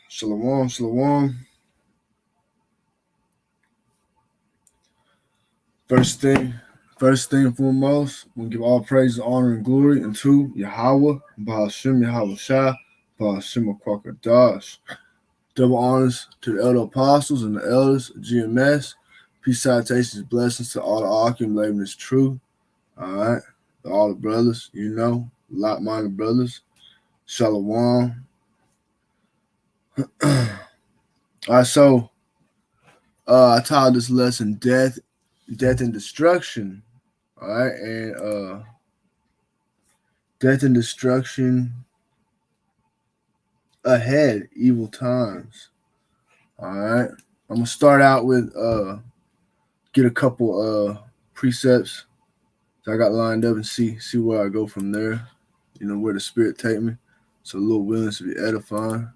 Shalom, shalom. First thing foremost, we give all praise, honor, and glory unto Yahawah, BAHASHAM, YAHAWASHI, BAHASHAM QADASH. Double honors to the elder apostles and the elders of GMS. Peace, salutations, blessings to all the accumulating is true. All right. To all the brothers, like-minded brothers. Shalom. All right, so I titled this lesson Death and Destruction. All right, and death and destruction ahead, evil times. All right. I'm gonna start out with get a couple precepts that I got lined up and see where I go from there. Where the spirit take me. So a little willing to be edifying.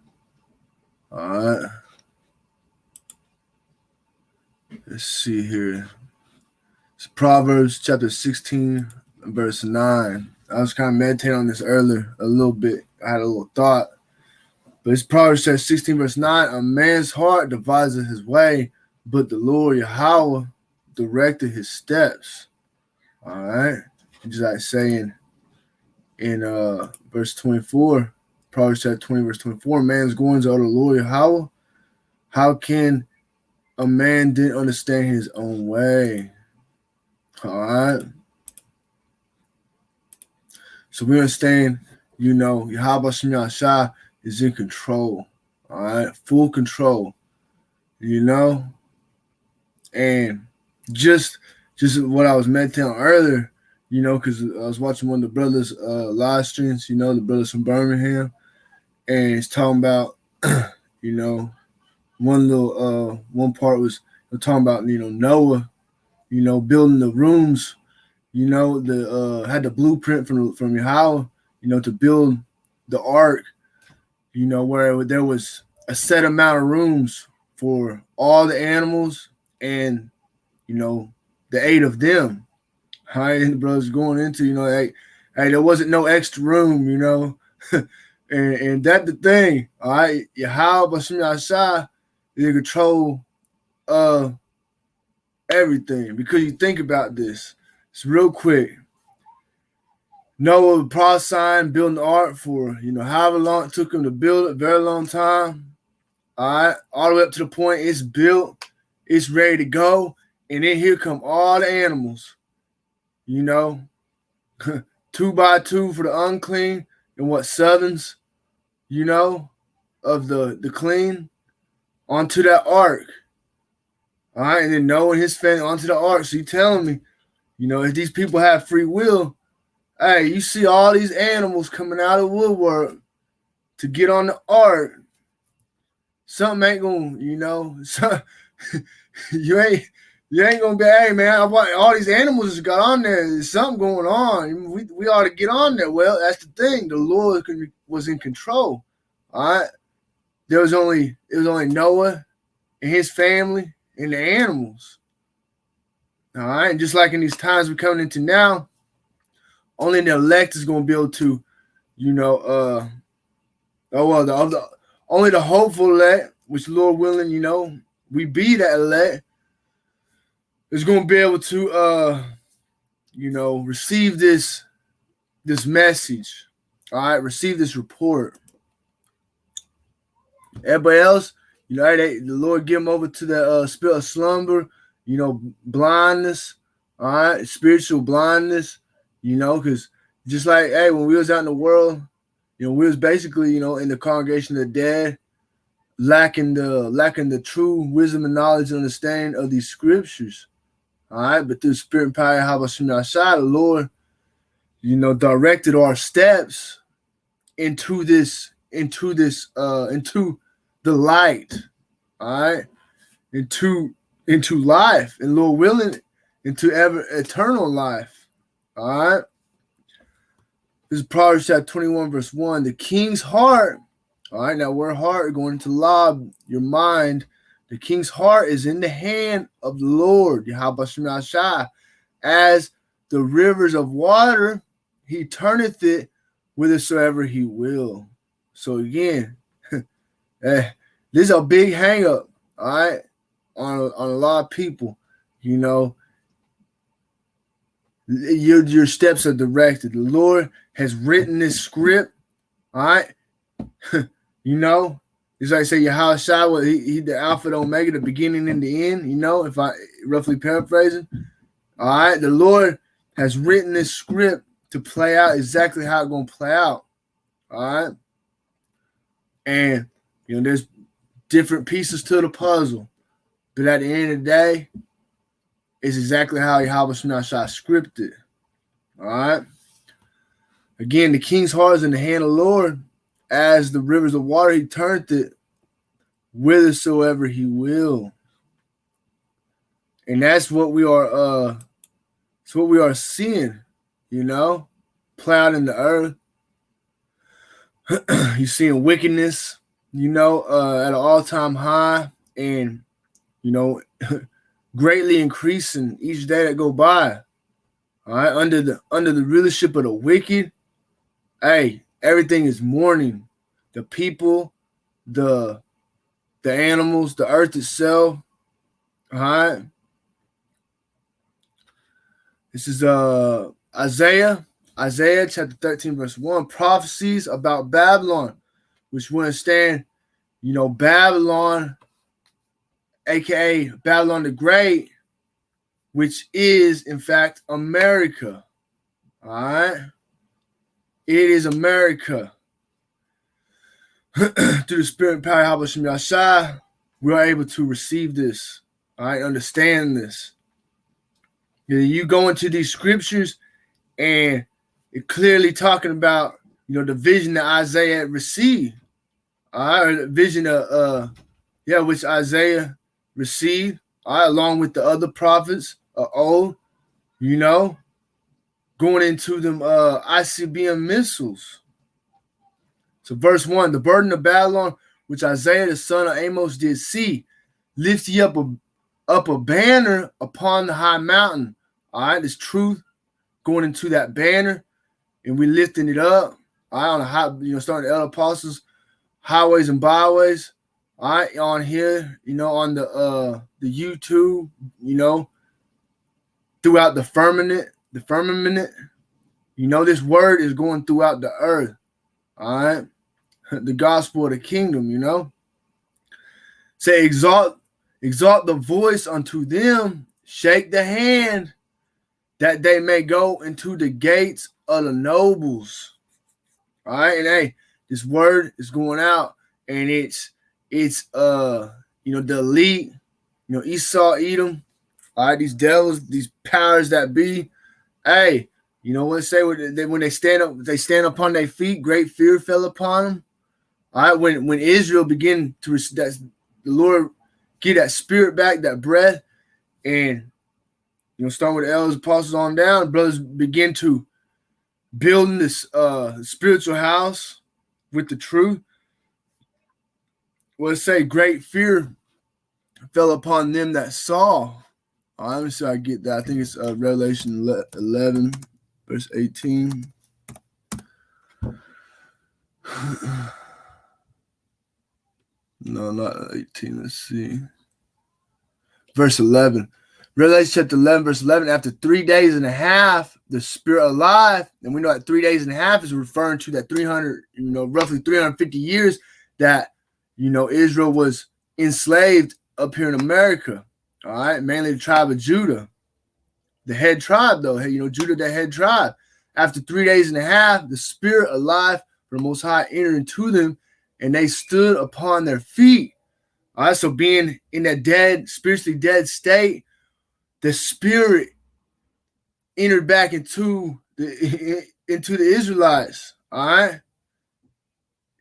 All right. Let's see here. It's Proverbs chapter 16, verse 9. I was kind of meditating on this earlier a little bit. I had a little thought. But it's Proverbs chapter 16, verse 9. A man's heart devises his way, but the Lord Yahawah directed his steps. All right. Just like saying in verse 24, Proverbs chapter 20, verse 24, man's goings are the Lord Yahawah. How can a man didn't understand his own way? All right. So we understand, YAHAWASHI is in control. All right. Full control. And just what I was meditating on earlier, because I was watching one of the brothers' live streams, the brothers from Birmingham, and it's talking about, one part was talking about, Noah, building the rooms, had the blueprint from Yahawah, to build the ark, where there was a set amount of rooms for all the animals and, the 8 of them. All right, and the brothers going into, hey, there wasn't no extra room, and that's the thing. All right, YAHAWASHI is in control of everything, because you think about this. It's real quick. Noah prophesying, building the ark for, however long it took him to build it, very long time. All right, all the way up to the point it's built, it's ready to go. And then here come all the animals, 2 by 2 for the unclean and 7s, of the clean onto that ark. All right, and then Noah and his family onto the ark. So you telling me, if these people have free will, hey, you see all these animals coming out of woodwork to get on the ark. Something ain't gonna, you ain't gonna be, hey man, all these animals just got on there. There's something going on. We ought to get on there. Well, that's the thing. The Lord was in control. All right. It was only Noah and his family and the animals. All right. And just like in these times we're coming into now, only the elect is gonna be able to, only the hopeful elect, which Lord willing, we be that elect, is going to be able to, receive this message. All right, receive this report. Everybody else, the Lord give them over to the spirit of slumber, blindness. All right, spiritual blindness. Because just like, hey, when we was out in the world, we was basically, in the congregation of the dead, lacking the true wisdom and knowledge and understanding of these scriptures. All right, but through spirit and power, YAHAWASHI, the Lord, directed our steps into the light. All right, into life, and Lord willing, into eternal life. All right. This is Proverbs chapter 21, verse 1. The king's heart. All right, now we're heart going to lob your mind. The king's heart is in the hand of the Lord, YAHAWASHI. As the rivers of water, he turneth it whithersoever he will. So again, Eh, this is a big hang up, all right, on a lot of people. You know, your steps are directed. The Lord has written this script, all right. You know, it's like I say, YAHAWASHI, he the Alpha, the Omega, the beginning and the end. You know, if I roughly paraphrasing, all right. The Lord has written this script to play out exactly how it's gonna play out, all right. And you know, there's different pieces to the puzzle, but at the end of the day, it's exactly how YAHAWASHI scripted. All right. Again, the king's heart is in the hand of the Lord. As the rivers of water, he turned it whithersoever he will. And that's what we are it's what we are seeing, you know, play out in the earth. You're seeing wickedness, you know, at an all-time high, and you know, greatly increasing each day that go by. All right, under the rulership of the wicked, hey, everything is mourning. The people, the animals, the earth itself. All right. This is Isaiah chapter 13, verse 1. Prophecies about Babylon, which will understand, you know, Babylon, aka Babylon the Great, which is in fact America. All right. It is America. Through the spirit and power of YAHAWASHI, we are able to receive this. All right, understand this. You go into these scriptures, and it clearly talking about, you know, the vision that Isaiah received. All right, or the vision of which Isaiah received, all right, along with the other prophets of old, you know, going into them ICBM missiles. So verse 1, the burden of Babylon, which Isaiah the son of Amos did see, lifts ye up a banner upon the high mountain. All right, this truth going into that banner, and we lifting it up. All right, on the high, you know, starting the elder apostles, highways and byways. All right, on here, you know, on the YouTube, you know, throughout the firmament, you know, this word is going throughout the earth. All right. The gospel of the kingdom, you know. Say, exalt the voice unto them, shake the hand, that they may go into the gates of the nobles. All right, and hey, this word is going out, and it's you know, the elite, you know, Esau, Edom, all right, these devils, these powers that be. Hey, you know what say when they stand upon their feet, great fear fell upon them. All right, when Israel began to the Lord get that spirit back, that breath, and you know, starting with the elders, apostles on down, brothers begin to building this spiritual house with the truth. Well, it say great fear fell upon them that saw. All right, let me see if I get that. I think it's Revelation 11, verse 18. No, not 18. Let's see. Verse 11. Revelation chapter 11, verse 11. After 3 days and a half, the spirit alive, and we know that 3 days and a half is referring to that 300, you know, roughly 350 years that, you know, Israel was enslaved up here in America. All right, mainly the tribe of Judah. The head tribe, though, you know, Judah, the head tribe. After 3 days and a half, the spirit alive from the Most High entered into them, and they stood upon their feet. All right, so being in that dead, spiritually dead state, the spirit entered back into the Israelites. All right,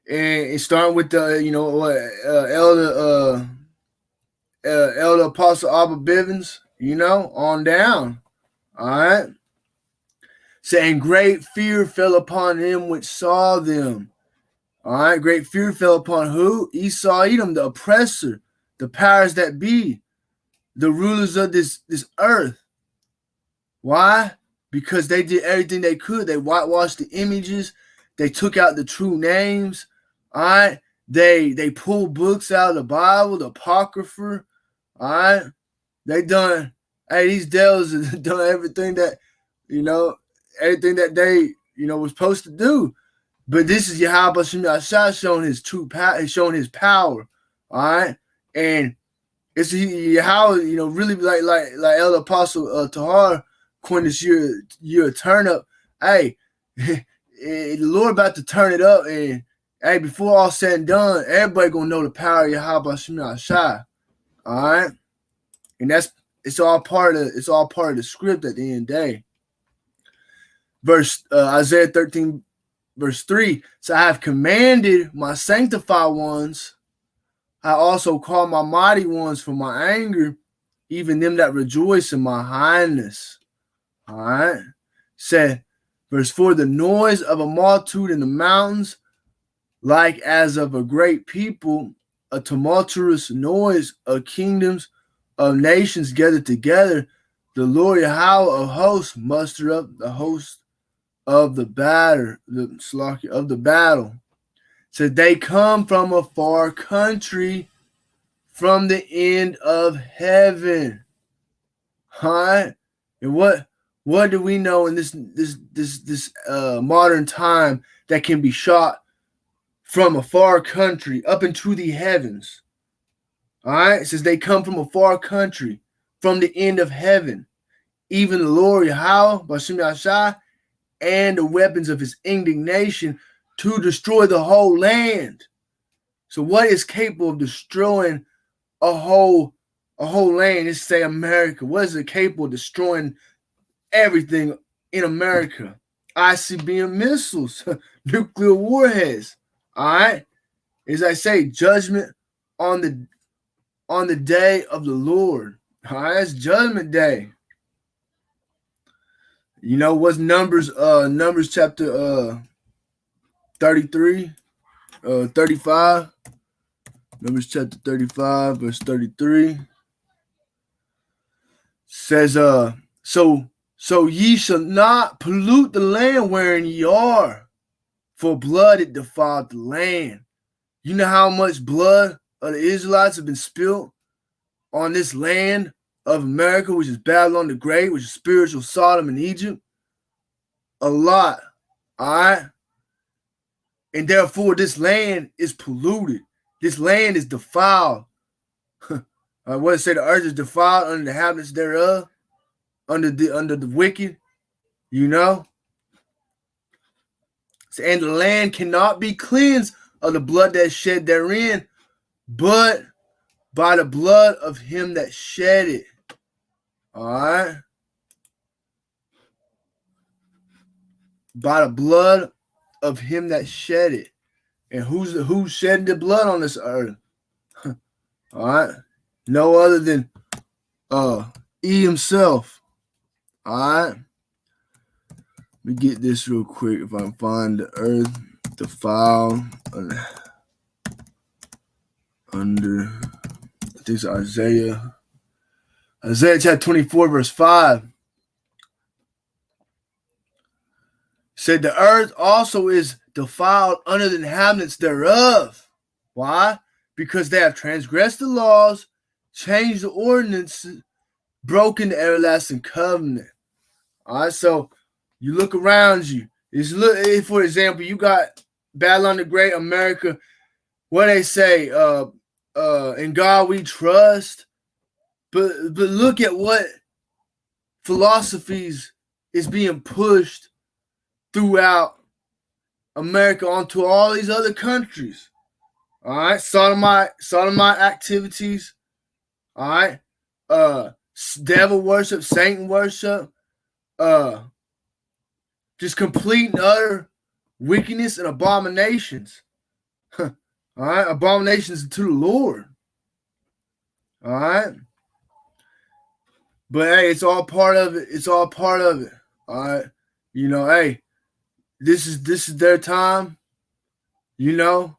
and it started with the, you know, elder apostle Abba Bivens, you know, on down. All right, saying great fear fell upon them which saw them. All right, great fear fell upon who? Esau, Edom, the oppressor, the powers that be, the rulers of this earth. Why? Because they did everything they could. They whitewashed the images. They took out the true names. All right, They pull books out of the Bible, the Apocrypha. All right. They done, hey, these devils have done everything that, everything that they, was supposed to do. But this is YAHAWASHI showing his true power, showing his power. All right. And it's Yahweh, really like Elder Apostle Tahar coined this year turn up. Hey, the Lord about to turn it up, and hey, before all said and done, everybody gonna know the power of YAHAWASHI. All right, and it's all part of the script at the end of the day. Verse Isaiah 13, verse 3. So I have commanded my sanctified ones. I also call my mighty ones from my anger, even them that rejoice in my highness. All right. Said, verse 4, the noise of a multitude in the mountains, like as of a great people, a tumultuous noise of kingdoms of nations gathered together. The Lord Yahawah of hosts muster up the host of the battle. So they come from a far country, from the end of heaven. All right? And what do we know in this modern time that can be shot from a far country up into the heavens? All right? It says they come from a far country, from the end of heaven. Even the Lord Yahawah, Bashim Yashai, and the weapons of his indignation to destroy the whole land. So what is capable of destroying a whole land? Let's say America. What is it capable of destroying everything in America? ICBM missiles, nuclear warheads. All right. As I say, judgment on the day of the Lord. All right, it's judgment day. What's Numbers chapter 33, 35. Numbers chapter 35, verse 33. Says, so ye shall not pollute the land wherein ye are, for blood it defiled the land. You know how much blood of the Israelites have been spilled on this land of America, which is Babylon the Great, which is spiritual Sodom and Egypt? A lot. All right. And therefore, this land is polluted. This land is defiled. What it say? The earth is defiled under the inhabitants thereof, under the wicked. And the land cannot be cleansed of the blood that is shed therein, but by the blood of him that shed it. All right. By the blood of him that shed it. And who's shedding the blood on this earth? All right. No other than E himself. All right. Let me get this real quick if I can find the earth defiled under I think it's Isaiah chapter 24, verse 5. Said the earth also is defiled under the inhabitants thereof. Why? Because they have transgressed the laws, changed the ordinances, broken the everlasting covenant. All right, so you look around you. For example, you got Babylon the Great, America. What they say, in God we trust. But look at what philosophies is being pushed throughout America onto all these other countries. All right, sodomite activities. All right, devil worship, Satan worship, just complete and utter wickedness and abominations. All right, abominations to the Lord. All right, but hey, it's all part of it. It's all part of it. All right, hey, this is their time. This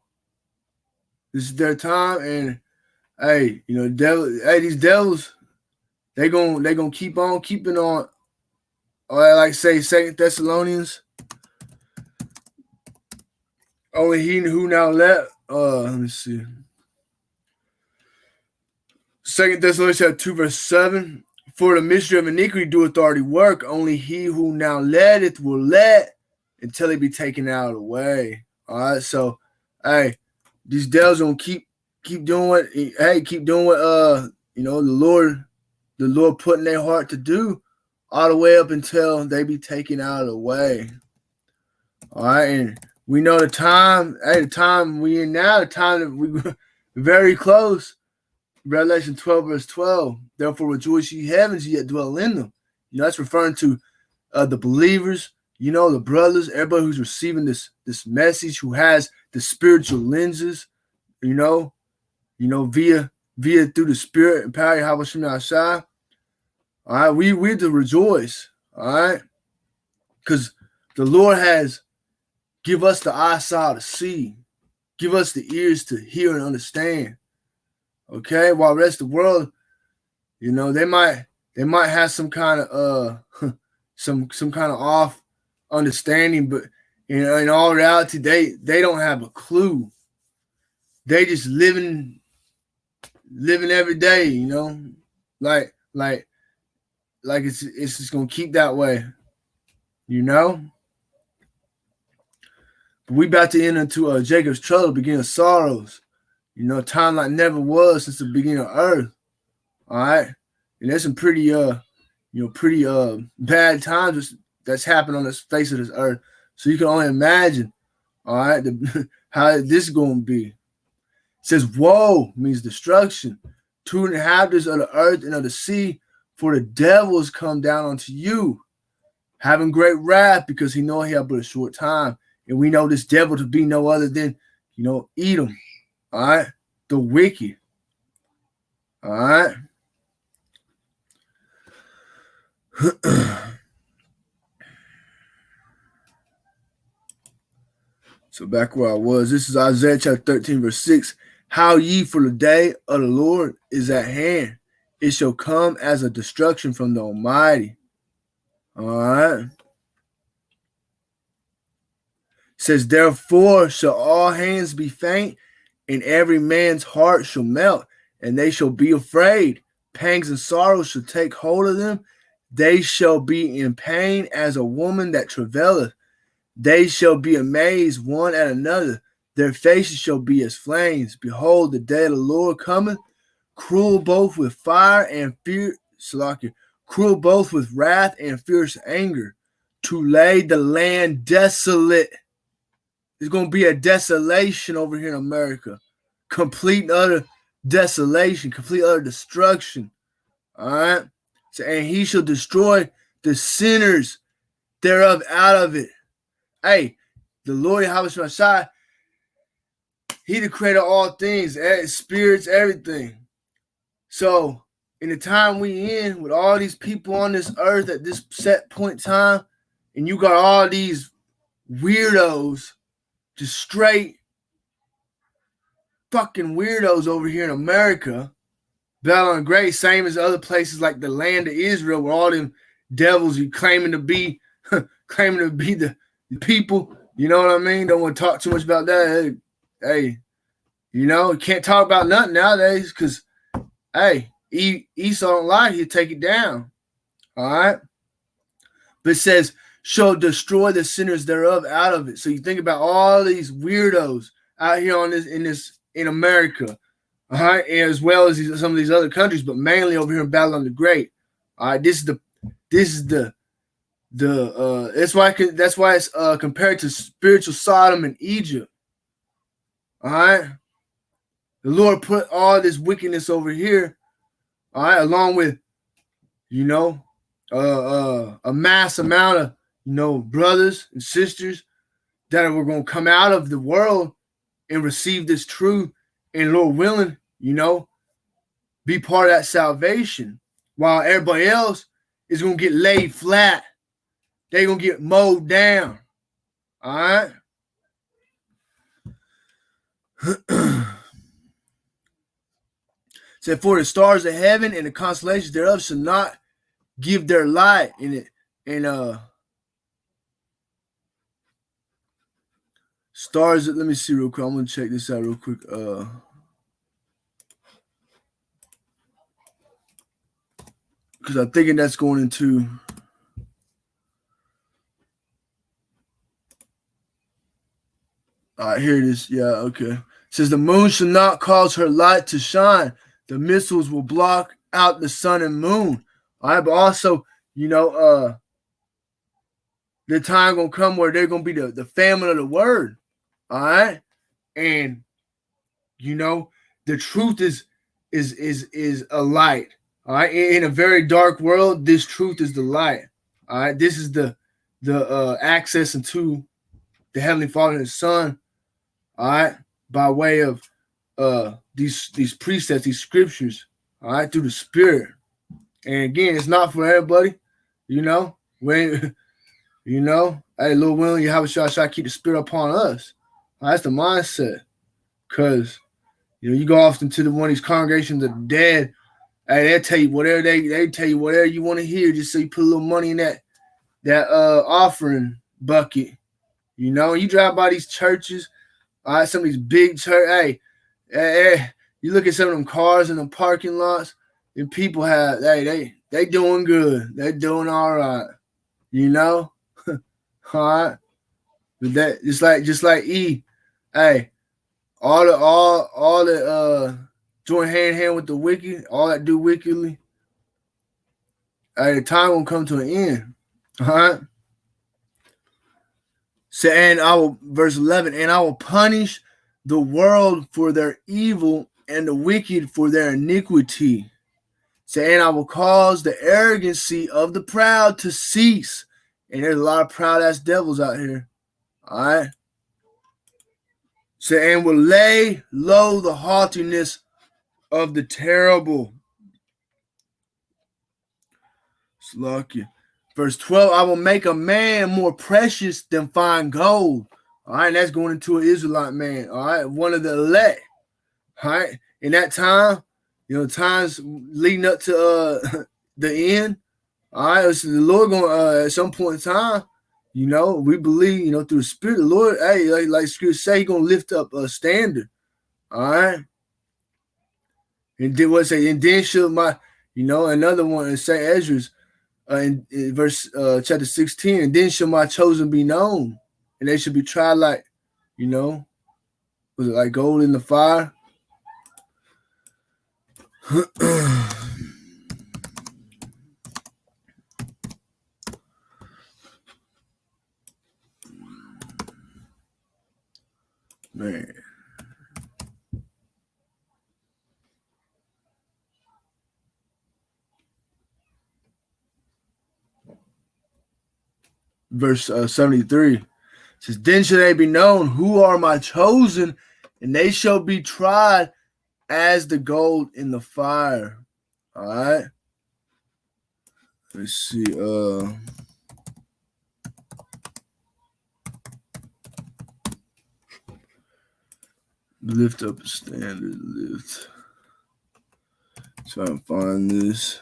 is their time, and hey, these devils, they gonna keep on keeping on. Like say 2 Thessalonians. Only he who now left, let me see. 2 Thessalonians 2 verse 7. For the mystery of iniquity doeth already work. Only he who now letteth will let until he be taken out of the way. All right. So, hey, these devils gonna keep doing what. Hey, keep doing what. The Lord put in their heart to do, all the way up until they be taken out of the way. All right, and we know the time. Hey, the time we in now, the time that we very close. Revelation 12 verse 12. Therefore rejoice ye heavens, ye that dwell in them. That's referring to the believers. The brothers, everybody who's receiving this message, who has the spiritual lenses. Via through the Spirit and power of YAHAWASHI. All right, we're to rejoice. All right, because the Lord has give us the eyesight to see, give us the ears to hear and understand. Okay, while the rest of the world, they might have some kind of some kind of off understanding, but in all reality, they don't have a clue. They just living every day, like it's just gonna keep that way, But we about to enter into Jacob's trouble, beginning of sorrows. Time like never was since the beginning of earth. All right, and there's some pretty bad times that's happened on the face of this earth. So you can only imagine, all right, how this is gonna be. It says, "Woe" means destruction to the inhabitants of the earth and of the sea, for the devil has come down unto you, having great wrath, because he know he have but a short time. And we know this devil to be no other than, Edom. All right, the wicked. All right. So back where I was, this is Isaiah chapter 13, verse 6. How ye, for the day of the Lord is at hand. It shall come as a destruction from the Almighty. All right. It says, therefore shall all hands be faint, and every man's heart shall melt, and they shall be afraid. Pangs and sorrows shall take hold of them. They shall be in pain as a woman that travaileth. They shall be amazed one at another. Their faces shall be as flames. Behold, the day of the Lord cometh, cruel both with fire and fear, cruel both with wrath and fierce anger, to lay the land desolate. There's going to be a desolation over here in America. Complete and utter desolation, complete utter destruction. All right? So, and he shall destroy the sinners thereof out of it. Hey, the Lord YAHAWASHI, he the creator of all things, spirits, everything. So, in the time we in, with all these people on this earth at this set point in time, and you got all these weirdos, just straight fucking weirdos over here in America, Babylon Great, same as other places like the land of Israel, where all them devils you claiming to be the people. You know what I mean? Don't want to talk too much about that. Hey, you can't talk about nothing nowadays because, hey, Esau don't lie, he'll take it down. All right? But it says, shall destroy the sinners thereof out of it. So you think about all these weirdos out here in America, all right, as well as some of these other countries, but mainly over here in Babylon the Great. All right, that's why it's compared to spiritual Sodom and Egypt. All right, the Lord put all this wickedness over here. All right, along with a mass amount of brothers and sisters that were going to come out of the world and receive this truth, and Lord willing, be part of that salvation, while everybody else is going to get laid flat. They're going to get mowed down. All right? Said, for the stars of heaven and the constellations thereof shall not give their light in it. And Stars, let me see real quick. I'm gonna check this out real quick. Because I'm thinking that's going into. All right, here it is. Yeah, okay. It says the moon shall not cause her light to shine. The missiles will block out the sun and moon. All right, but also, the time gonna come where they're gonna be the famine of the word. All right, and the truth is a light. All right, in a very dark world, this truth is the light. All right, this is the access into the Heavenly Father and His Son. All right, by way of these precepts, these scriptures. All right, through the Spirit. And again, it's not for everybody. When hey, Lord willing, YAHAWASHI keep the Spirit upon us. All right, that's the mindset. Because you go off into one of these congregations of the dead. Hey, they'll tell you whatever they tell you whatever you want to hear, just so you put a little money in that offering bucket. You drive by these churches, all right, some of these big church. Hey, you look at some of them cars in the parking lots, and people have they doing good, they doing all right, all right. But that just like E, hey, all the join hand in hand with the wicked, all that do wickedly. Hey, the time will come to an end. All right. So, and I will, verse 11, and I will punish the world for their evil and the wicked for their iniquity. So, and I will cause the arrogancy of the proud to cease. And there's a lot of proud ass devils out here. All right. So, and will lay low the haughtiness of the terrible. Slucky. Verse 12, I will make a man more precious than fine gold. All right, that's going into an Israelite man. All right, one of the elect. All right, in that time, times leading up to the end. All right, so the Lord going at some point in time, we believe, through the Spirit, the Lord, hey, like Scripture say, He gonna lift up a standard. All right, and then what say? And then shall my, another one in Saint Ezra's. In verse chapter 16, and then shall my chosen be known, and they shall be tried like, was it like gold in the fire? Man. Verse 73 says, then shall they be known who are my chosen, and they shall be tried as the gold in the fire. All right. Let's see. Lift up a standard. Lift. Try and find this.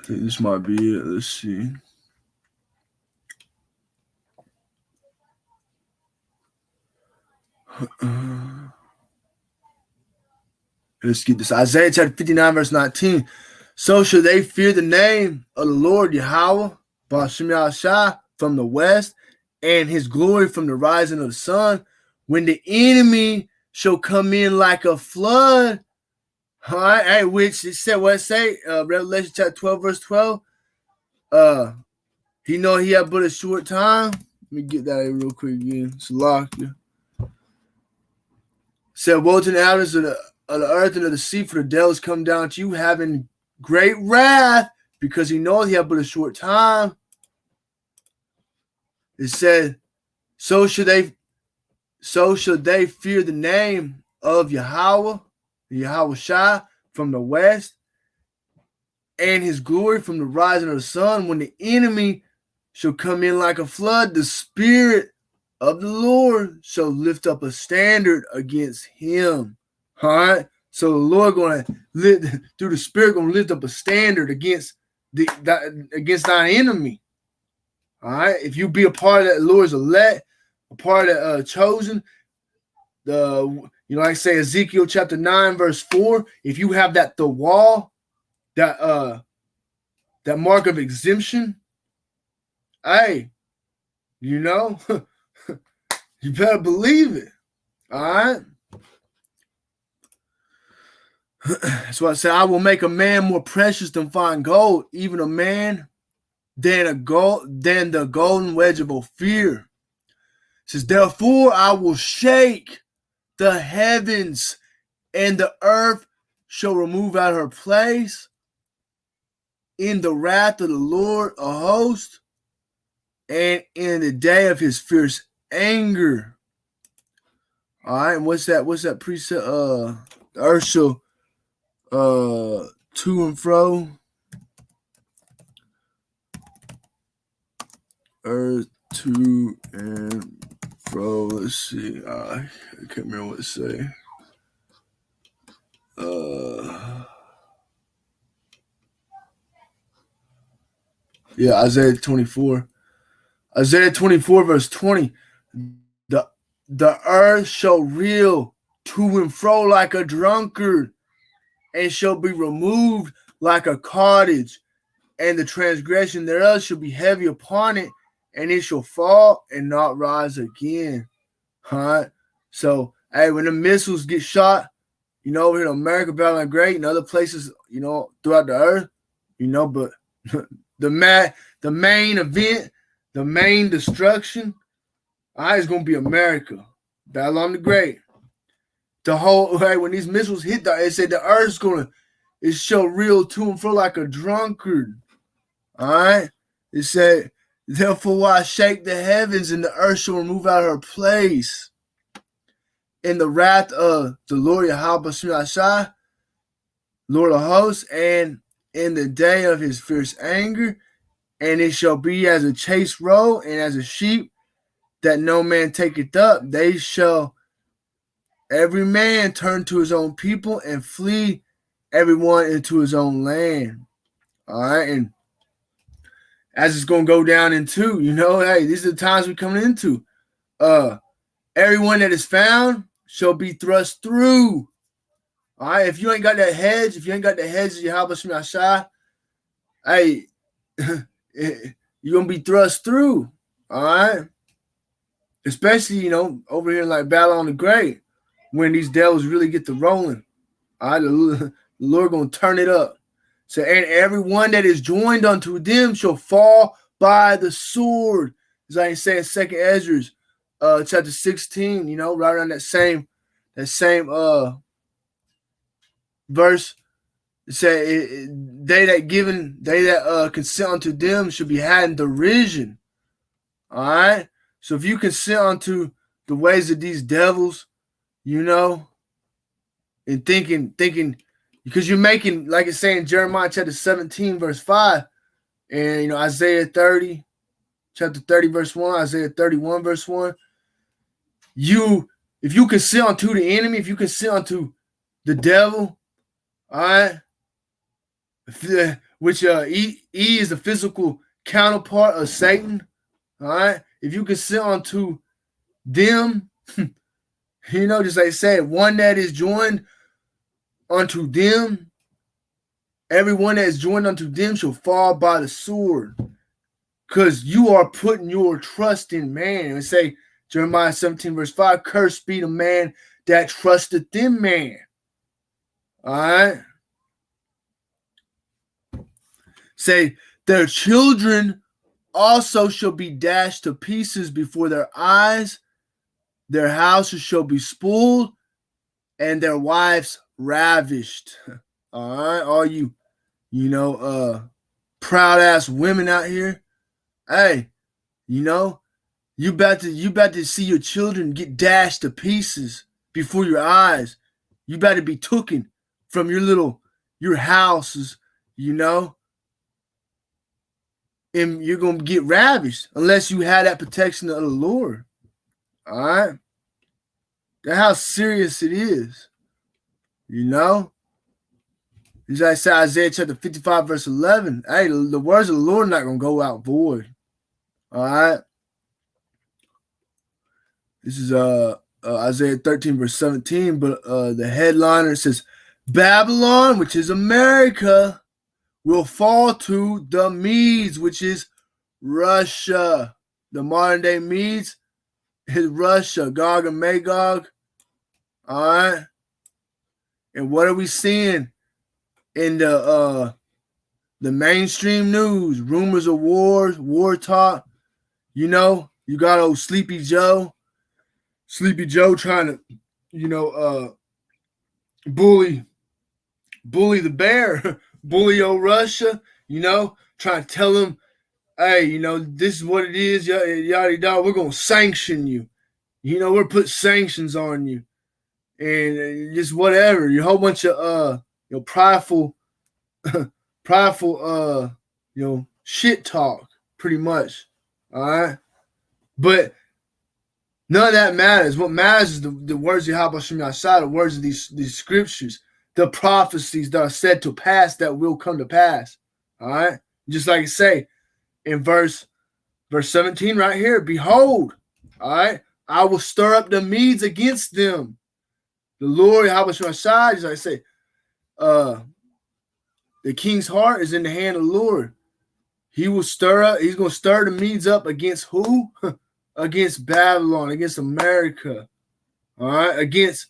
I think this might be it. Let's see. Let's get this. Isaiah chapter 59, verse 19. So shall they fear the name of the Lord Yahawah, BAHASHAM from the west, and His glory from the rising of the sun, when the enemy shall come in like a flood. All right, which it said, what it say? Revelation chapter 12, verse 12. He know he had but a short time. Let me get that real quick again. Salakia. Said, woe to the inhabitants of the earth and of the sea, for the devils come down to you, having great wrath, because he knows he had but a short time. It said, so shall they fear the name of Yahawah, YAHAWASHI from the west, and His glory from the rising of the sun, when the enemy shall come in like a flood. The Spirit of the Lord shall lift up a standard against him. All right. So the Lord going to lift through the Spirit, going to lift up a standard against against thine enemy. All right. If you be a part of that Lord's elect, a part of chosen, like I say Ezekiel chapter 9 verse 4. If you have the wall, that mark of exemption, hey, you better believe it. All right. That's why I say I will make a man more precious than fine gold, even a man than the golden wedge of Ophir. It says, therefore I will shake the heavens, and the earth shall remove out her place in the wrath of the Lord of hosts, and in the day of his fierce anger. All right, and what's that precept? The earth shall to and fro. Earth to and fro. Let's see. I can't remember what to say. Yeah, Isaiah 24. Isaiah 24, verse 20. The earth shall reel to and fro like a drunkard, and shall be removed like a cottage, and the transgression thereof shall be heavy upon it, and it shall fall and not rise again. All right. So, hey, when the missiles get shot, over here in America, battling great, and other places, throughout the earth, but the main event, the main destruction, is going to be America. Babylon the Great. When these missiles hit it said the earth's it shall reel to and fro like a drunkard. All right. It said, therefore I shake the heavens, and the earth shall remove out her place in the wrath of the Lord YAHAWASHI, Lord of hosts, and in the day of his fierce anger, and it shall be as a chased roe and as a sheep that no man taketh up. They shall every man turn to his own people and flee everyone into his own land. All right. And as it's going to go down into, hey, these are the times we're coming into. Everyone that is found shall be thrust through. All right. If you ain't got that hedge, of YAHAWASHI, hey, you're going to be thrust through. All right. Especially, over here like Babylon the Great, when these devils really get to rolling. All right. The Lord going to turn it up. So, and everyone that is joined unto them shall fall by the sword. As I say in 2nd Ezra, chapter 16, right around that same verse. It say they that consent unto them should be had in derision. All right. So if you consent unto the ways of these devils, and thinking, because you're making, like it's saying Jeremiah chapter 17, verse 5, and Isaiah 30, chapter 30, verse 1, Isaiah 31, verse 1. If you consent unto the enemy, if you consent unto the devil, all right, which E is the physical counterpart of Satan, all right. If you consent unto them, just like I said, one that is joined unto them, everyone that is joined unto them shall fall by the sword, because you are putting your trust in man. And say Jeremiah 17, verse 5, cursed be the man that trusteth in man. All right. Say, their children also shall be dashed to pieces before their eyes. Their houses shall be spoiled, and their wives ravished. All right. All you, proud ass women out here. Hey, you about to see your children get dashed to pieces before your eyes. You about to be taken from your houses, and you're going to get ravished unless you have that protection of the Lord. All right. That's how serious it is. You know? It's like say Isaiah chapter 55, verse 11. Hey, the words of the Lord are not going to go out void. All right. This is Isaiah 13, verse 17. But the headliner says, Babylon, which is America, will fall to the Medes, which is Russia. The modern day Medes is Russia, Gog and Magog. All right. And what are we seeing in the mainstream news? Rumors of wars, war talk. You know, you got old Sleepy Joe trying to, bully the bear, bully old Russia, trying to tell him, hey, this is what it is, yada yada. We're gonna sanction you. We're put sanctions on you, and just whatever. You whole bunch of prideful, shit talk, pretty much. All right, but none of that matters. What matters is the words of YAHAWASHI, the words of these scriptures, the prophecies that are said to pass that will come to pass. All right, just like I say in verse 17 right here, behold, all right, I will stir up the Medes against them. The Lord, YAHAWASHI, just like I say, the king's heart is in the hand of the Lord. He's going to stir the Medes up against who? Against Babylon, against America. All right, against,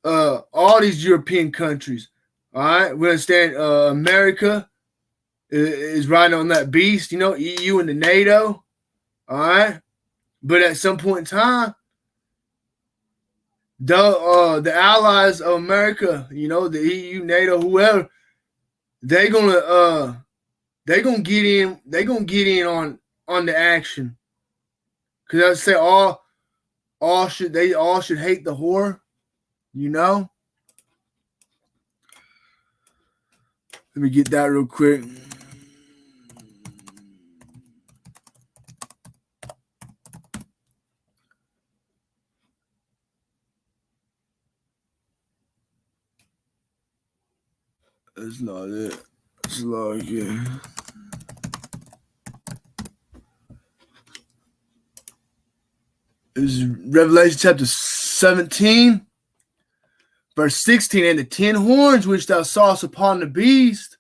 all these European countries. All right, we understand America is riding on that beast, EU and the NATO. All right, but at some point in time, the allies of America, the EU, NATO, whoever, they're gonna get in. They're gonna get in on the action. Cause I say all should hate the whore. Let me get that real quick. That's not it. It's like, yeah. This is Revelation chapter 17, verse 16. And the 10 horns which thou sawest upon the beast,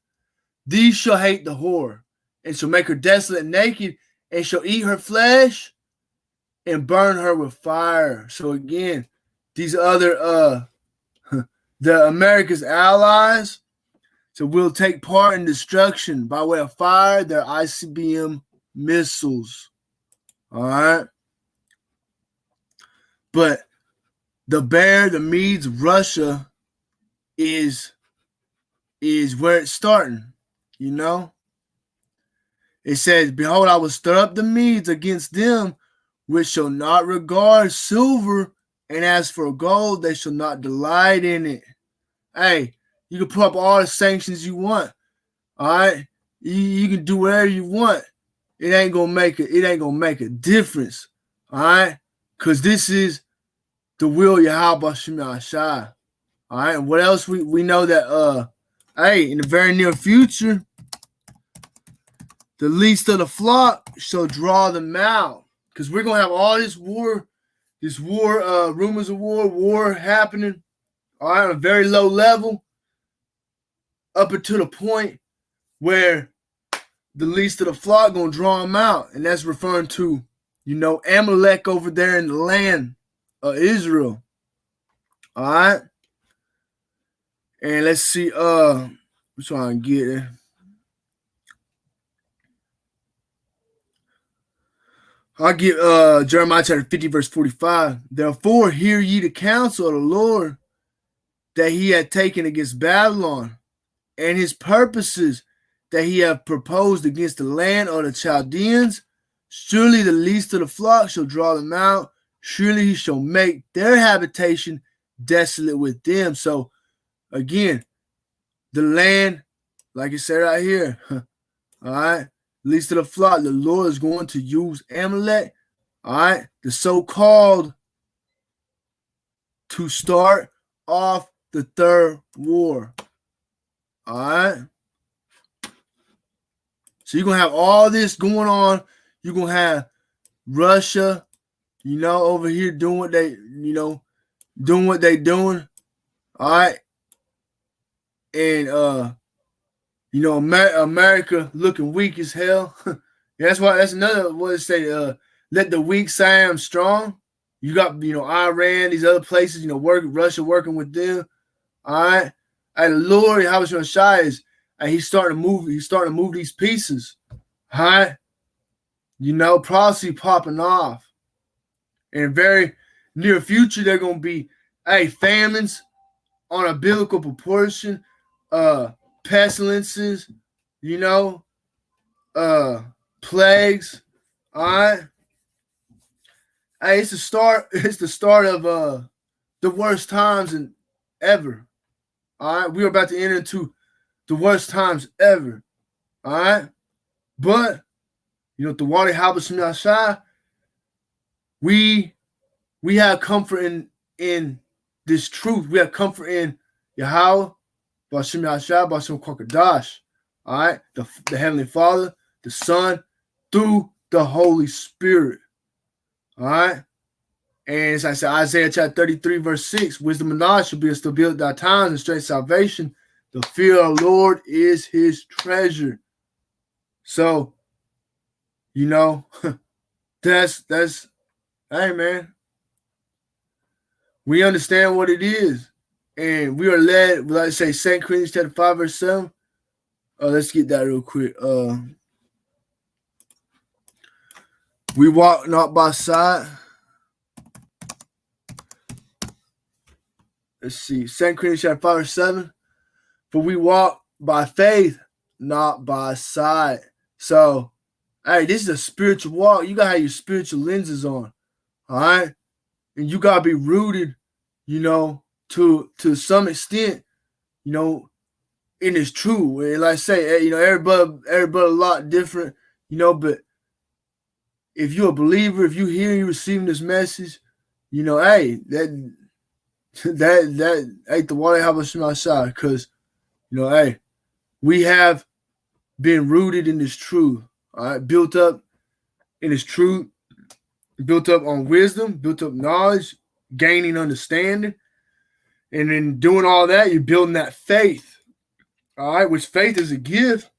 these shall hate the whore, and shall make her desolate and naked, and shall eat her flesh, and burn her with fire. So again, these other the America's allies, so will take part in destruction by way of fire, their ICBM missiles. All right. But the bear, the Medes, Russia is where it's starting, It says, behold, I will stir up the Medes against them, which shall not regard silver, and as for gold, they shall not delight in it. Hey, you can put up all the sanctions you want. All right. You can do whatever you want. It ain't gonna make a difference. All right. Because this is the will of YAHAWASHI. All right. And what else? We know that in the very near future, the least of the flock shall draw them out. Because we're gonna have all this war, rumors of war happening, all right, on a very low level, up until the point where the least of the flock gonna draw them out. And that's referring to, Amalek over there in the land of Israel. All right. And let's see, I'm trying to get it. I'll give Jeremiah chapter 50, verse 45. Therefore, hear ye the counsel of the Lord that he had taken against Babylon, and his purposes that he hath proposed against the land of the Chaldeans. Surely the least of the flock shall draw them out. Surely he shall make their habitation desolate with them. So, again, the land, like it said right here, all right, least to the flock, the Lord is going to use Amalek, all right, the so-called, to start off the third war. All right. So you're going to have all this going on. You're going to have Russia, over here doing what they, doing what they doing. All right. And, America looking weak as hell. That's another, what it say, let the weak say I'm strong. You got, Iran, these other places, Russia working with them. All right. And the Lord, YAHAWASHI is, and he's starting to move these pieces. All right. Prophecy popping off. In very near future, they're going to be, famines on a biblical proportion, pestilences, plagues. All right. Hey, it's the start of the worst times ever. All right. We are about to enter into the worst times ever. All right. But the YAHAWASHI, we have comfort in this truth. We have comfort in Yahweh, BAHASHAM YAHAWASHI, BAHASHAM QADASH. All right, the Heavenly Father, the Son, through the Holy Spirit. All right. And as I said, Isaiah chapter 33, verse 6, wisdom and knowledge shall be a stability of thy times and straight salvation. The fear of the Lord is his treasure. So, that's hey man. We understand what it is. And we are led, like I say, 2 Corinthians chapter 5, verse 7. Let's get that real quick. We walk not by sight. Let's see. 2 Corinthians chapter 5, verse 7. For we walk by faith, not by sight. So, hey, this is a spiritual walk. You got to have your spiritual lenses on. All right? And you got to be rooted, to some extent, in this truth. And like I say, everybody a lot different, but if you're a believer, if you hear you receiving this message, hey, that ain't the water YAHAWASHI my side, because, hey, we have been rooted in this truth, all right, built up in this truth, built up on wisdom, built up knowledge, gaining understanding, and in doing all that, you're building that faith, all right, which faith is a gift,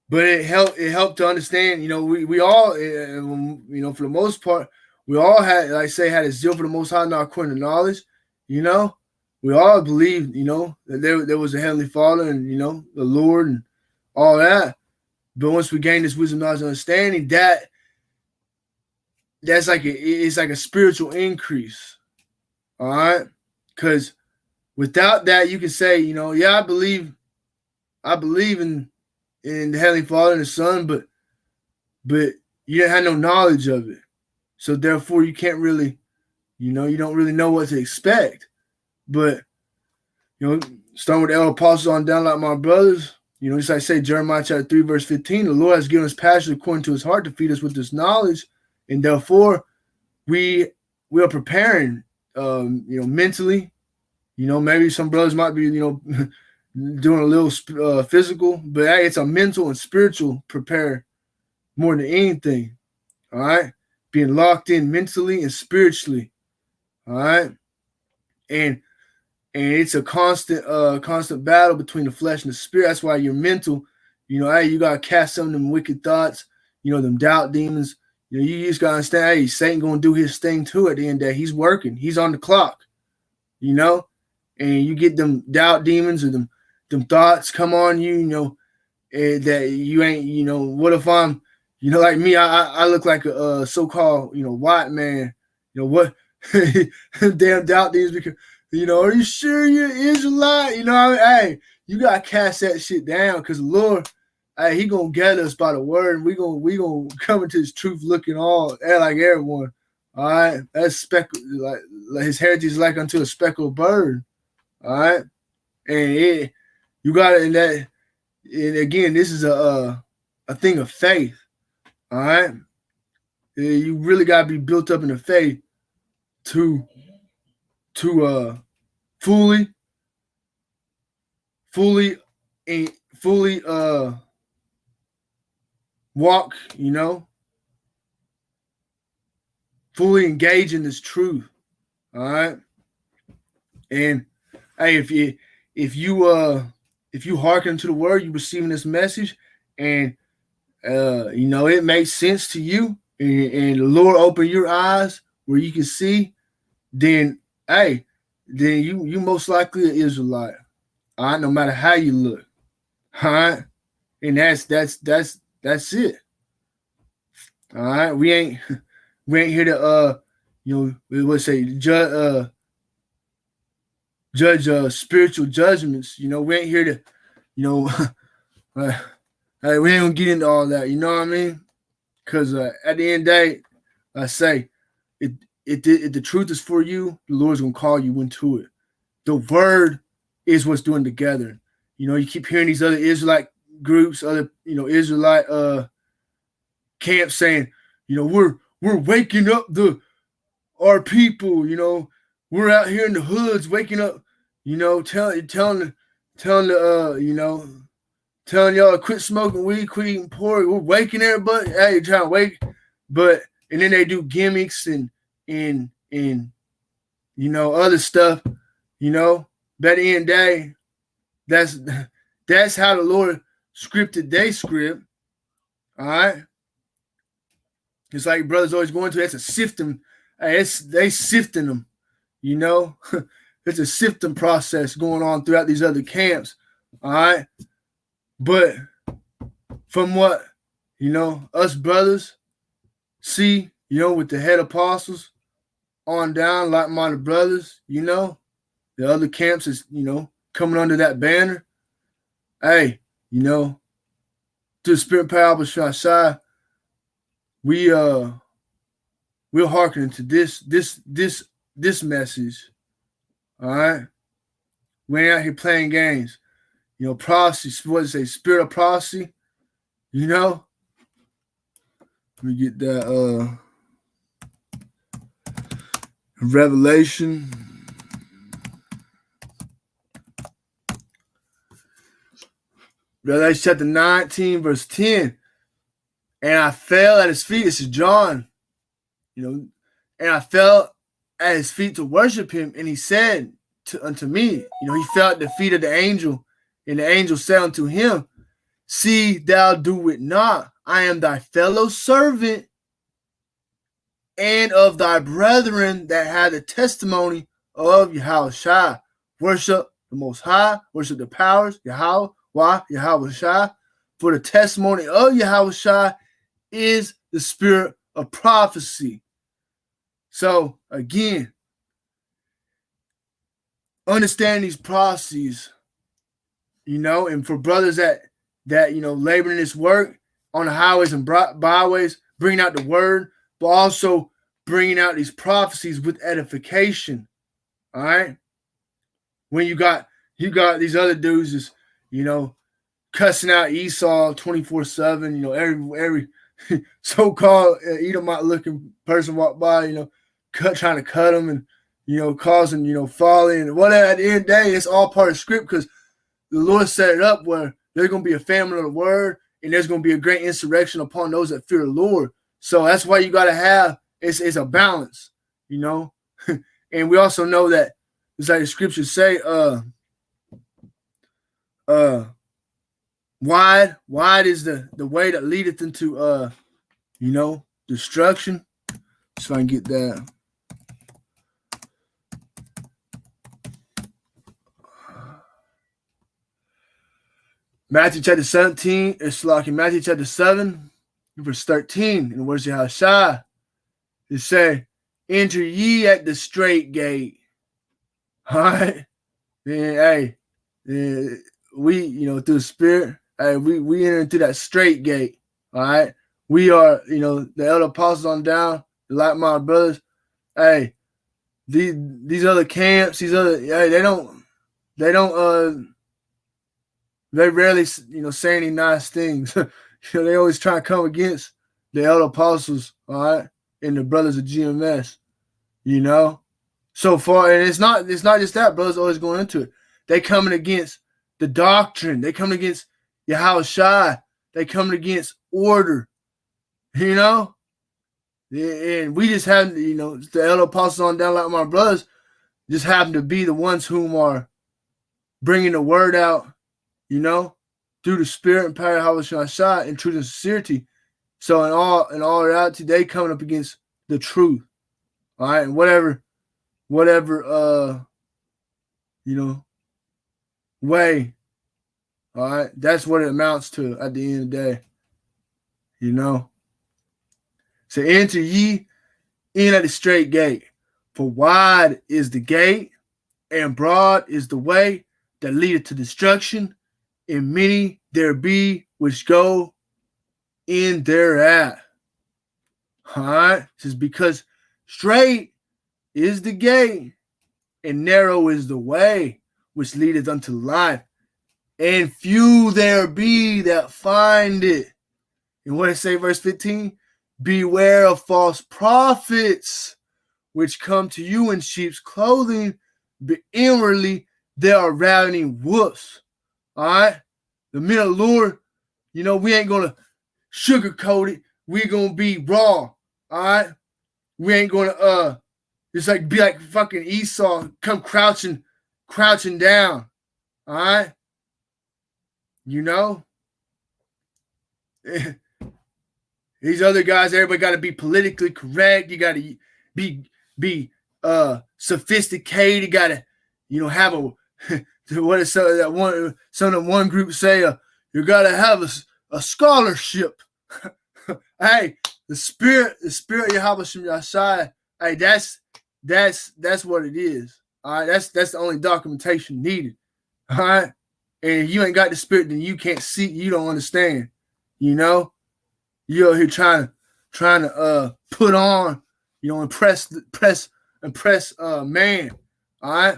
but it helped to understand, we all, for the most part, we all had, like I say, had a zeal for the Most High, not according to knowledge, we all believed, that there was a Heavenly Father and, the Lord and all that. But once we gain this wisdom, knowledge, and understanding, it's like a spiritual increase. All right. Because without that, you can say, yeah, I believe in the Heavenly Father and the Son, but you didn't have no knowledge of it. So therefore you can't really, you don't really know what to expect. But, starting with the elder apostles on down like my brothers, just like I say, Jeremiah chapter 3, verse 15, the Lord has given us passion according to his heart to feed us with this knowledge. And therefore, we are preparing, mentally. Maybe some brothers might be, doing a little physical, but hey, it's a mental and spiritual prepare more than anything. All right. Being locked in mentally and spiritually. All right. And it's a constant battle between the flesh and the spirit. That's why you're mental. Hey, you gotta cast some of them wicked thoughts, them doubt demons. You just gotta understand, hey, Satan gonna do his thing too at the end of the day. He's working, he's on the clock, and you get them doubt demons or them thoughts come on you, that you ain't, what if I'm, like me, I look like a so-called, white man, what damn doubt demons because are you sure you're Israelite? Hey, you gotta cast that shit down because the Lord, hey, he gonna get us by the word, and we gonna come into his truth looking all like everyone. All right, that's like his heritage is like unto a speckled bird. All right, and you got it in that. And again, this is a thing of faith. All right, you really gotta be built up in the faith to fully fully and fully walk, fully engage in this truth. All right. And hey, if you hearken to the word, you receiving this message, and it makes sense to you, and the Lord open your eyes where you can see, then hey, then you most likely an Israelite. All right, no matter how you look. All right. And that's it. All right. We ain't here to we would say judge spiritual judgments. We ain't here to, hey, we ain't gonna get into all that. You know what I mean? Because at the end of the day, I say, if the truth is for you, the Lord's gonna call you into it. The word is what's doing together. You keep hearing these other Israelite groups, other Israelite camps saying, we're waking up our people. We're out here in the hoods waking up. Telling y'all to quit smoking weed, quit eating pork. We're waking everybody. Hey, you're trying to wake, and then they do gimmicks and other stuff. By the end of the day, that's how the Lord scripted their script. All right. It's like brothers always going to. That's a sifting. Hey, they sifting them. It's a sifting process going on throughout these other camps. All right. But from what, us brothers see, with the head apostles on down, like-minded brothers, the other camps is, coming under that banner. Hey, to the spirit power of Shashai, we're hearkening to this message. All right. We ain't out here playing games. Prophecy, what is it, spirit of prophecy? Let me get that Revelation. Revelation chapter 19, verse 10. And I fell at his feet. This is John. And I fell at his feet to worship him. And he said unto me, he fell at the feet of the angel. And the angel said unto him, see thou do it not. I am thy fellow servant and of thy brethren that had the testimony of Yahawashi. Worship the Most High, worship the powers, YAHAWAH, YAHAWASHI. For the testimony of Yahawashi is the spirit of prophecy. So again, understand these prophecies, and for brothers that labor in this work on the highways and byways, bringing out the word, but also bringing out these prophecies with edification. All right. When you got these other dudes is, cussing out Esau 24/7, every so-called Edomite looking person walk by, trying to cut them and, causing, falling and whatever. At the end of the day, it's all part of script because the Lord set it up where there's going to be a famine of the word and there's going to be a great insurrection upon those that fear the Lord. So that's why you got to have, it's a balance, and we also know that it's like the scriptures say, wide is the way that leadeth into, destruction. So I can get that. Matthew chapter 17, it's like in Matthew chapter 7, verse 13, in the words of Yahawashi, it say, enter ye at the straight gate. All right. And hey, we, through the spirit, hey, we enter into that straight gate. All right. We are, the elder apostles on down, like my brothers. Hey, these other camps, hey, they don't They rarely, say any nice things. They always try to come against the elder apostles, all right, and the brothers of GMS, So far, and it's not just that, brothers always going into it. They coming against the doctrine. They coming against YAHAWASHI. They coming against order, And we just have, the elder apostles on down like my brothers just happen to be the ones whom are bringing the word out, through the spirit and power of YAHAWASHI and truth and sincerity. So in all reality, they coming up against the truth. All right, and whatever way. All right, that's what it amounts to at the end of the day. So enter ye in at the straight gate, for wide is the gate, and broad is the way that leadeth to destruction, and many there be which go in thereat. All right, just because straight is the gate, and narrow is the way which leadeth unto life, and few there be that find it. And what it say, verse 15? Beware of false prophets, which come to you in sheep's clothing, but inwardly they are ravening wolves. All right? The men of the Lord, we ain't going to sugarcoat it. We're going to be raw. All right? We ain't going to just be like fucking Esau, come crouching down. All right? These other guys, everybody got to be politically correct. You got to be sophisticated. You got to, have a what is some of the one group say? You got to have a scholarship. Hey, the spirit of YAHAWASHI. Hey, that's what it is. All right, that's the only documentation needed. All right, and if you ain't got the spirit, then you can't see. You don't understand. You're out here trying to put on, impress man. All right,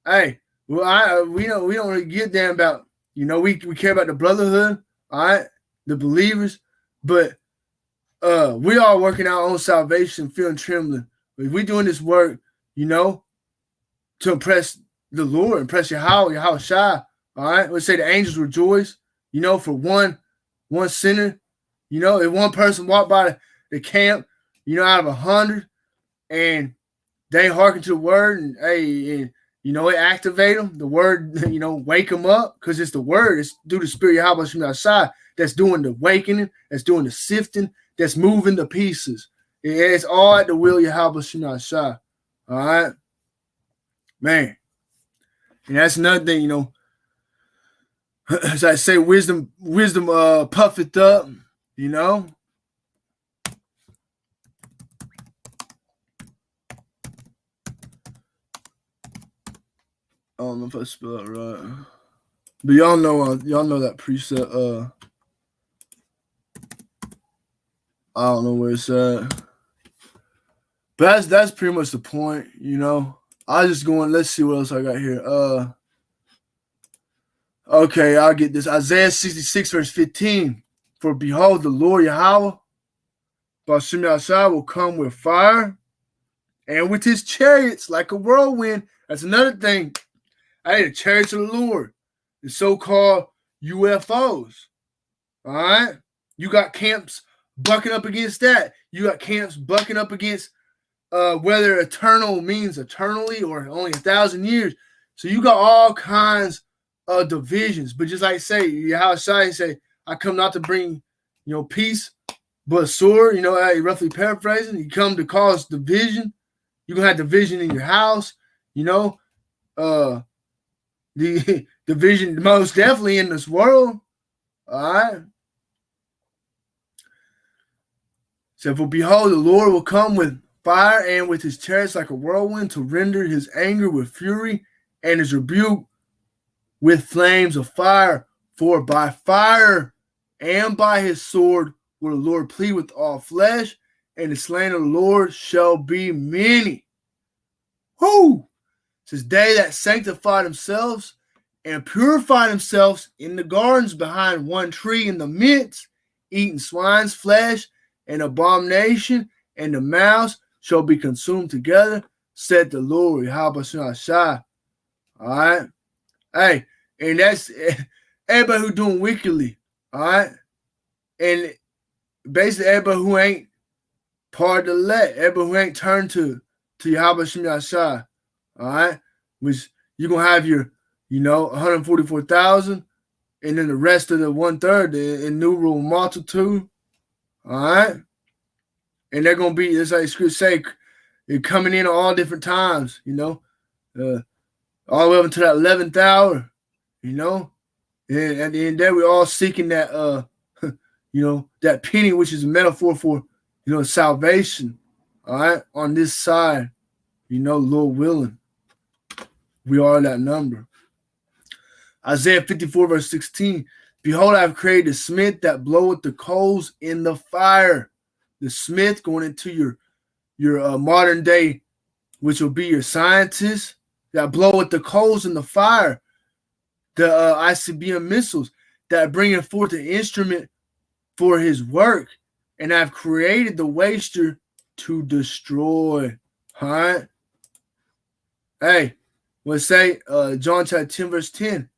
hey, well, we don't really give damn about. We care about the brotherhood. All right, the believers, but we are working our own salvation, fear and trembling. If we doing this work, to impress the Lord, impress YAHAWASHI. All right, let's say the angels rejoice. For one sinner. If one person walked by the camp, out of 100, and they hearken to the word, and it activate them. The word, wake them up, because it's the word. It's through the spirit of YAHAWASHI that's doing the awakening, that's doing the sifting, that's moving the pieces. It's all at the will of YAHAWASHI. All right, man. And that's another thing, as I say, wisdom puffeth up. I don't know if I spell it right, but y'all know that precept. I don't know where it's at, but that's pretty much the point. I just going. Let's see what else I got here. Okay, I'll get this. Isaiah 66 verse 15. For behold, the Lord Yahweh, BAHASHAM Yahawashi, will come with fire and with his chariots like a whirlwind. That's another thing. The chariots of the Lord, the so-called UFOs. All right? You got camps bucking up against that. You got camps bucking up against whether eternal means eternally or only 1,000 years. So you got all kinds of divisions. But just like Yahawashi say, I come not to bring, peace, but a sword. Roughly paraphrasing, you come to cause division. You're gonna have division in your house. The division most definitely in this world. All right. So, for behold, the Lord will come with fire and with his chariots like a whirlwind, to render his anger with fury and his rebuke with flames of fire. For by fire and by his sword will the Lord plead with all flesh, and the slain of the Lord shall be many. Whoo! It says, they that sanctify themselves and purify themselves in the gardens behind one tree in the midst, eating swine's flesh and abomination, and the mouths shall be consumed together, said the Lord. YAHAWASHI. All right. Hey, and that's everybody who doing wickedly. All right. And basically everybody who ain't part of the elect, everybody who ain't turned to YAHAWASHI. All right. Which you're going to have your, 144,000, and then the rest of the 1/3, the innumerable multitude. All right. And they're going to be, as I say, they're coming in at all different times, all the way up until that 11th hour, And at the end of the day, we're all seeking that, that penny, which is a metaphor for, salvation. All right. On this side, Lord willing, we are that number. Isaiah 54, verse 16. Behold, I have created a smith that bloweth the coals in the fire. The smith going into your modern day, which will be your scientists, that bloweth the coals in the fire. The ICBM missiles that bringeth forth the instrument for his work. And I've created the waster to destroy. All right? Hey, let's say John chapter 10, verse 10.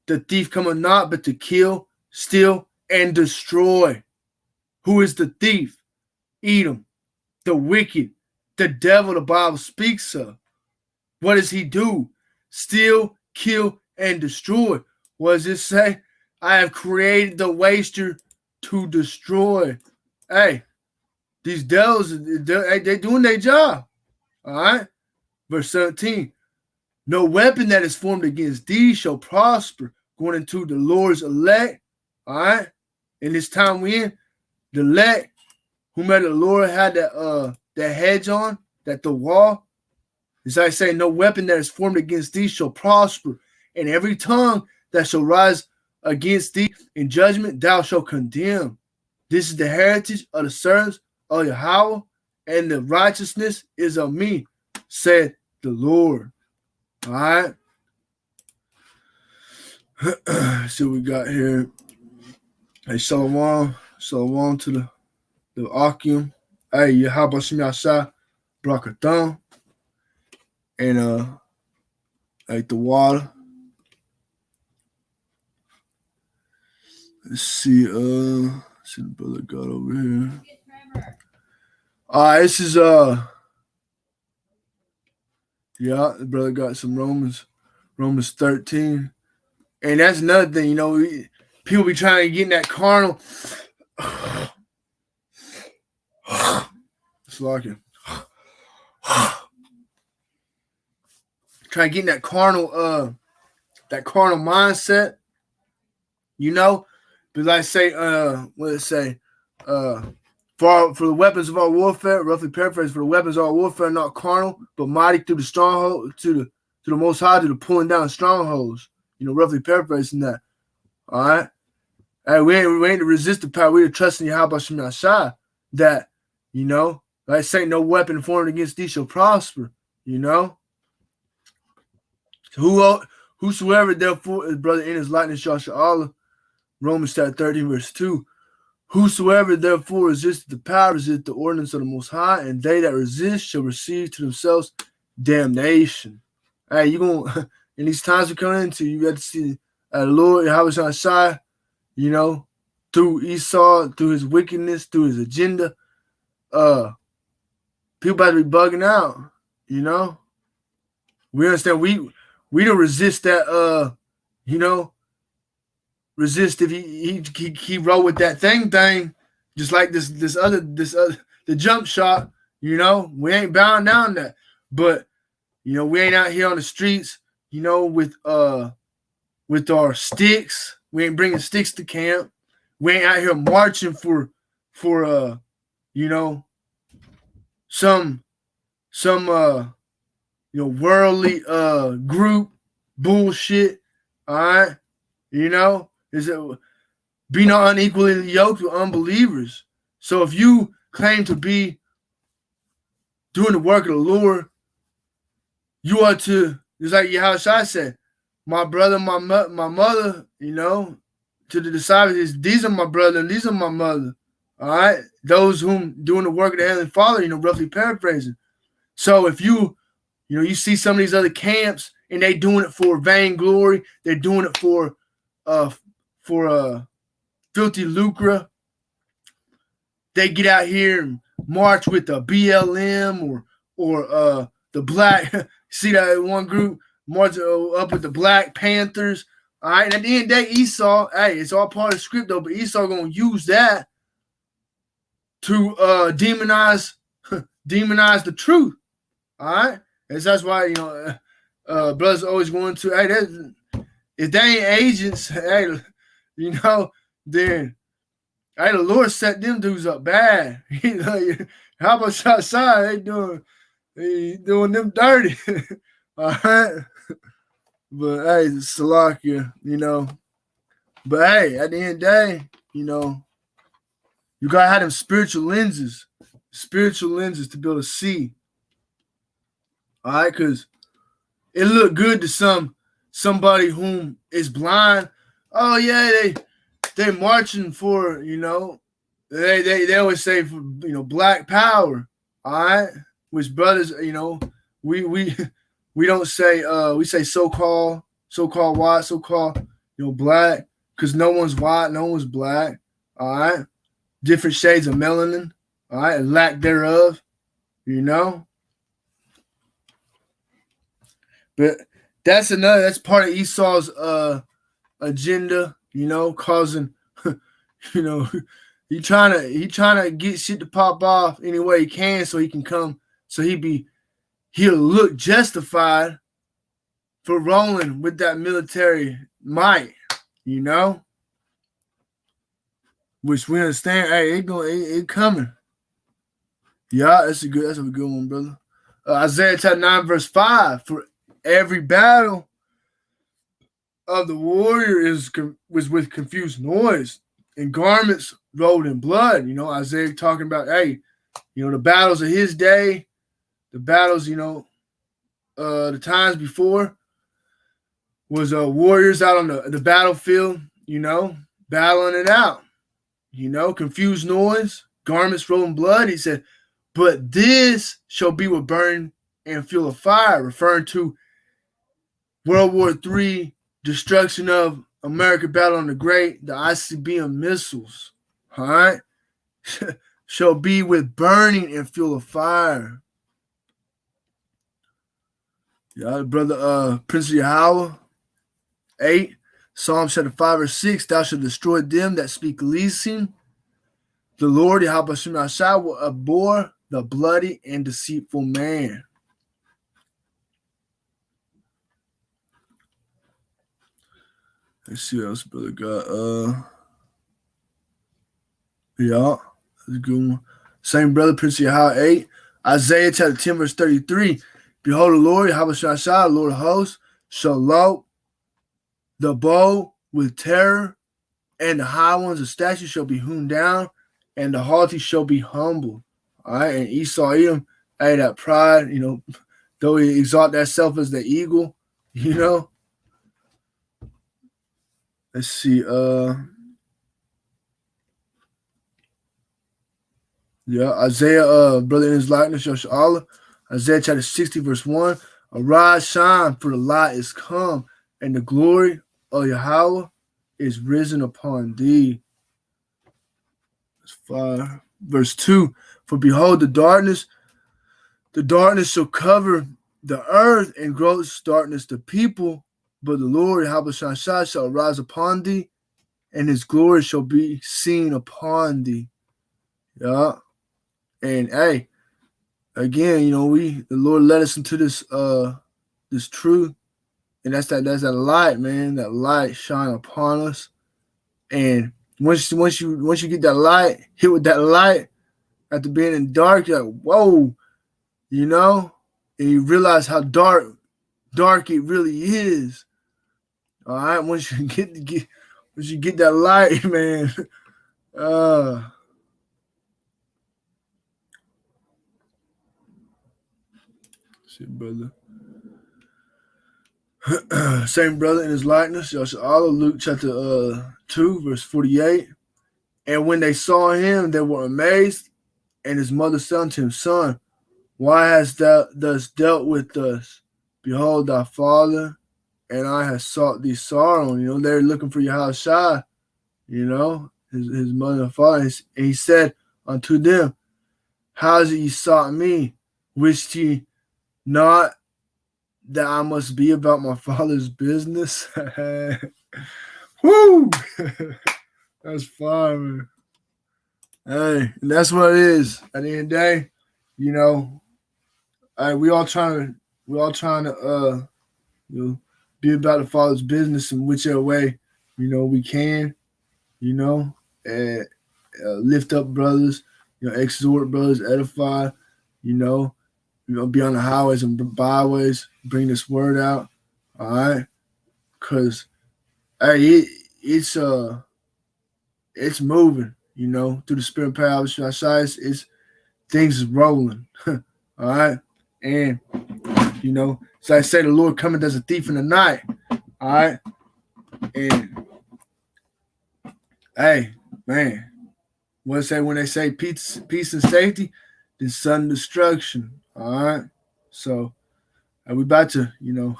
The thief cometh not but to kill, steal, and destroy. Who is the thief? Edom, the wicked, the devil the Bible speaks of. What does he do? Steal, kill, and destroy. What does it say? I have created the waster to destroy. Hey, these devils, they're doing their job. All right? Verse 17. No weapon that is formed against thee shall prosper, going into the Lord's elect. All right? In this time we in, the elect, whomever the Lord had that hedge on, that the wall, as I say, no weapon that is formed against thee shall prosper, and every tongue that shall rise against thee in judgment thou shalt condemn. This is the heritage of the servants of Yahweh, and the righteousness is of me, said the Lord. All right. See what we got here. Hey, shalom to the Akim. Hey, YAHAWASHI Yasha, Brakathon. And like the water. Let's see, see the brother got over here. This is yeah, the brother got some Romans 13. And that's another thing, people be trying to get in that carnal. It's like it. Trying to get in that carnal mindset, Because I say, what did it say? For the weapons of our warfare, roughly paraphrase, for the weapons of our warfare, not carnal, but mighty through the stronghold, to the Most High, to the pulling down strongholds. Roughly paraphrasing that. All right. Hey, we ain't to resist the power. We're to trust in YAHAWASHI Yasha, that, like I say, no weapon formed against thee shall prosper. Whosoever therefore is brother in his likeness, Joshua Allah, Romans chapter 13, verse 2. Whosoever therefore resisteth the power, resist the ordinance of the Most High, and they that resist shall receive to themselves damnation. Hey, you're going to, in these times we're coming into, you got to see the Lord, YAHAWASHI Yasha, through Esau, through his wickedness, through his agenda. People about to be bugging out, We understand we don't resist that, resist if he roll with that thing, just like this other the jump shot, we ain't bowing down that. But we ain't out here on the streets, with our sticks. We ain't bringing sticks to camp. We ain't out here marching for some worldly group bullshit. All right, is it be not unequally yoked with unbelievers. So if you claim to be doing the work of the Lord, you are to, just like YAHAWASHI said, my brother, my mother, to the disciples, these are my brother and these are my mother. All right, those whom doing the work of the Heavenly Father, roughly paraphrasing. So if you see some of these other camps and they doing it for vainglory, they're doing it for filthy lucre. They get out here and march with the BLM or the black. See that one group march up with the Black Panthers. All right, and at the end of the day, Esau, hey, it's all part of the script though, but Esau gonna use that to demonize the truth. All right, and that's why brothers always going to, hey, if they ain't agents, hey, then hey, the Lord set them dudes up bad. How about outside? They doing them dirty. All right. But hey, Salakia, But hey, at the end of the day, you gotta have them spiritual lenses to be able to see. All right, because it look good to somebody whom is blind. Oh yeah, they marching for, they always say for, black power. All right, which brothers, we don't say we say so-called white, so-called black, because no one's white, no one's black. All right, different shades of melanin. All right, lack thereof. But that's part of Esau's agenda. Causing he trying to get shit to pop off any way he can, so he can come, so he'll look justified for rolling with that military might, which we understand. Hey, it coming. Yeah, that's a good one, brother. Isaiah chapter 9 verse 5. For every battle of the warrior was with confused noise and garments rolled in blood. Isaiah talking about, hey, the battles of his day, the battles, the times before was warriors out on the battlefield, battling it out, confused noise, garments rolling blood. He said, but this shall be with burn and fuel of fire, referring to World War III, destruction of America battle on the ICBM missiles. All right. Shall be with burning and fuel of fire. Yeah, brother Prince of YAHAWAH 8, Psalm chapter 5 verse 6, thou shalt destroy them that speak leasing. The Lord YAHAWASHI will abhor the bloody and deceitful man. Let's see what else brother got. Yeah, that's a good one. Same brother, Prince of YAHAWAH 8, Isaiah chapter 10 verse 33. Behold, the Lord YAHAWASHI, Lord of hosts, shall load the bow with terror, and the high ones of stature shall be hewn down, and the haughty shall be humbled. All right, and Esau, Edom, hey, that pride, though he exalt that self as the eagle, Let's see, yeah, Isaiah, brother in his likeness, Yashala. Isaiah chapter 60, verse 1. Arise, shine, for the light is come, and the glory of Yahweh is risen upon thee. That's 5. Verse 2. For behold, the darkness shall cover the earth, and gross darkness the people, but the Lord Yahweh shall arise upon thee, and his glory shall be seen upon thee. Yeah. And hey, again, the Lord led us into this truth, and that's that light, man. That light shine upon us, and once you get that light, hit with that light after being in dark, you're like, whoa, and you realize how dark it really is. All right, once you get that light, man. Shit, brother. Same brother in his likeness, Yasha'Allah, Luke chapter 2, verse 48. And when they saw him, they were amazed, and his mother said unto him, Son, why hast thou thus dealt with us? Behold, thy father and I have sought thee sorrow. You know, they're looking for Yahawashi, you know, his mother and father. And he said unto them, how is it ye sought me? Wished ye not that I must be about my father's business? Woo! That's fine, man. Hey, and that's what it is. At the end of the day, you know, hey, we all trying to you know, be about the Father's business in whichever way, you know, we can, you know, and lift up brothers, you know, exhort brothers, edify, you know, be on the highways and byways, bring this word out, all right? Because hey, it's moving, you know, through the spirit power of Shashai. It's things is rolling, all right? And you know, so I say the Lord cometh as a thief in the night, all right? And hey, man, what say when they say peace and safety, then sudden destruction, all right? So we about to, you know,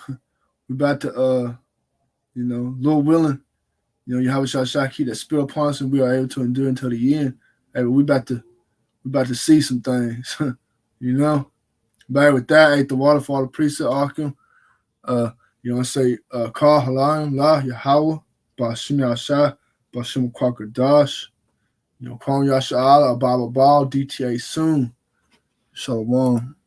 we about to you know, Lord willing, you know, Yahweh shall keep that spirit upon us and we are able to endure until the end. Hey, we about to see some things, you know. But with that, ate the waterfall, the priesthood, Arkham, you want to say, Call Halayim, La, Yahawah, BAHASHAM Yashai, BAHASHAM QADASH, you know, Kwam Yasha'Allah, Ababa Bal, DTA soon. Shalom.